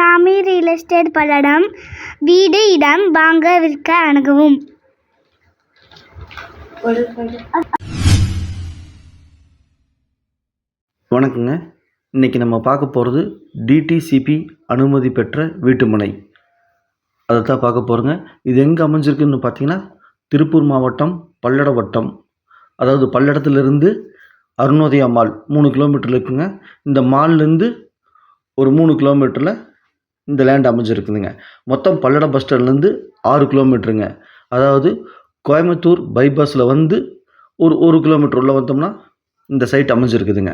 சாமி real estate Palladam. வீடு, இடம் வாங்க விற்க அணுகவும். வணக்கங்க. இன்றைக்கி நம்ம பார்க்க போகிறது டிடிசிபி அனுமதி பெற்ற வீட்டுமனை. அதை தான் பார்க்க போகிறோங்க. இது எங்கே அமைஞ்சிருக்குன்னு பார்த்தீங்கன்னா திருப்பூர் மாவட்டம் பல்லட வட்டம். அதாவது பல்லடத்துலேருந்து அருணோதயா மால் 3 கிலோமீட்டரில் இருக்குங்க. இந்த மால்லேருந்து ஒரு 3 கிலோமீட்டரில் இந்த லேண்ட் அமைஞ்சிருக்குதுங்க. மொத்தம் பல்லடம் பஸ் ஸ்டாண்ட்லேருந்து 6 கிலோமீட்டருங்க. அதாவது கோயம்புத்தூர் பைபாஸில் வந்து ஒரு 1 கிலோமீட்டர் உள்ளே வந்தோம்னா இந்த சைட் அமைஞ்சிருக்குதுங்க.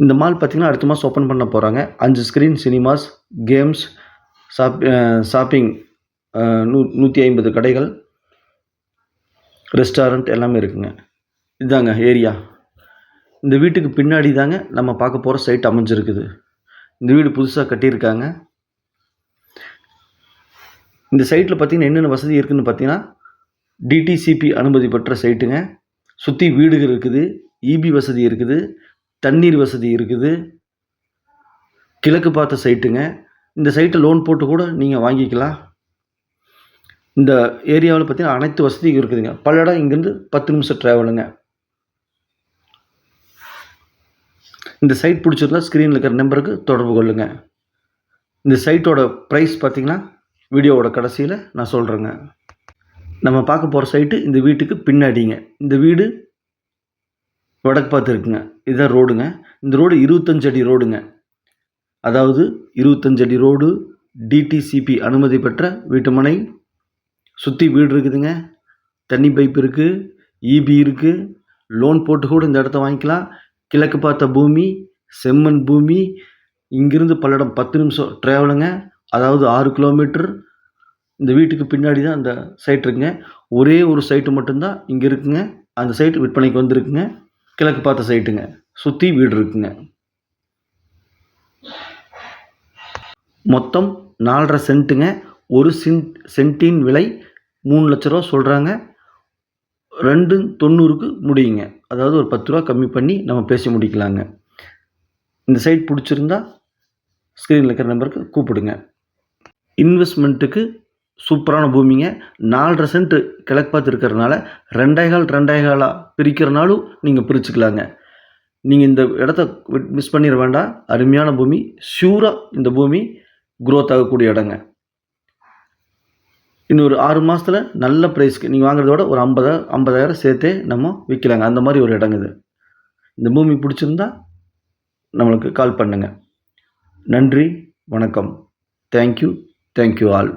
இந்த மால் பார்த்திங்கன்னா அடுத்த மாதம் ஓப்பன் பண்ண போகிறாங்க. 5 ஸ்க்ரீன் சினிமாஸ், கேம்ஸ், ஷாப்பிங், 150 கடைகள், ரெஸ்டாரண்ட் எல்லாமே இருக்குங்க. இதுதாங்க ஏரியா. இந்த வீட்டுக்கு பின்னாடி தாங்க நம்ம பார்க்க போகிற சைட் அமைஞ்சிருக்குது. இந்த வீடு புதுசாக கட்டியிருக்காங்க. இந்த சைட்டில் பார்த்திங்கன்னா என்னென்ன வசதி இருக்குதுன்னு பார்த்தீங்கன்னா டிடிசிபி அனுமதி பெற்ற சைட்டுங்க. சுற்றி வீடுகள் இருக்குது, இபி வசதி இருக்குது, தண்ணீர் வசதி இருக்குது, கிழக்கு பார்த்த சைட்டுங்க. இந்த சைட்டை லோன் போட்டு கூட நீங்கள் வாங்கிக்கலாம். இந்த ஏரியாவில் பார்த்திங்கன்னா அனைத்து வசதியும் இருக்குதுங்க. பல்லடம் இங்கேருந்து 10 நிமிஷம் ட்ராவலுங்க. இந்த சைட் பிடிச்சிருந்தா ஸ்க்ரீனில் இருக்கிற நம்பருக்கு தொடர்பு கொள்ளுங்கள். இந்த சைட்டோட ப்ரைஸ் பார்த்திங்கன்னா வீடியோவோட கடைசியில் நான் சொல்கிறேங்க. நம்ம பார்க்க போகிற சைட்டு இந்த வீட்டுக்கு பின்னாடிங்க. இந்த வீடு வடக்கு பார்த்து இருக்குங்க. இதுதான் ரோடுங்க. இந்த ரோடு 25 அடி ரோடுங்க. அதாவது 25 அடி ரோடு, டிடிசிபி அனுமதி பெற்ற வீட்டுமனை. சுற்றி வீடு இருக்குதுங்க, தண்ணி பைப் இருக்குது, இபி இருக்குது, லோன் போட்டு கூட இந்த இடத்த வாங்கிக்கலாம். கிழக்கு பார்த்த பூமி, செம்மண் பூமி. இங்கிருந்து பல்லடம் 10 நிமிஷம் ட்ராவலுங்க. அதாவது 6 கிலோமீட்டர். இந்த வீட்டுக்கு பின்னாடி தான் அந்த சைட் இருக்குங்க. ஒரே ஒரு சைட்டு மட்டும்தான் இங்கே இருக்குங்க. அந்த சைட்டு விற்பனைக்கு வந்துருக்குங்க. கிழக்கு பார்த்த சைட்டுங்க. சுற்றி வீடு இருக்குங்க. மொத்தம் 4.5 சென்ட்டுங்க. ஒரு சென்ட்டின் விலை 3 லட்ச ரூபா சொல்கிறாங்க. 2.90க்கு முடியுங்க. அதாவது ஒரு 10 ரூபா கம்மி பண்ணி நம்ம பேசி முடிக்கலாங்க. இந்த சைட் பிடிச்சிருந்தா ஸ்க்ரீனில் இருக்கிற நம்பருக்கு கூப்பிடுங்க. இன்வெஸ்ட்மெண்ட்டுக்கு சூப்பரான பூமிங்க. 4.5 சென்ட் கிழக்கு பார்த்து இருக்கிறதுனால 2.5 பிரிக்கிறனாலும் நீங்கள் பிரிச்சுக்கலாங்க. நீங்கள் இந்த இடத்த மிஸ் பண்ணிட வேண்டாம். அருமையான பூமி. ஷூராக இந்த பூமி க்ரோத் ஆகக்கூடிய இடங்க. இன்னொரு 6 மாதத்தில் நல்ல ப்ரைஸ்க்கு நீங்கள் வாங்குறத விட ஒரு 50,000 சேர்த்தே நம்ம விற்கலாங்க. அந்த மாதிரி ஒரு இடங்க இது. இந்த பூமி பிடிச்சிருந்தா நம்மளுக்கு கால் பண்ணுங்கள். நன்றி, வணக்கம். Thank you all.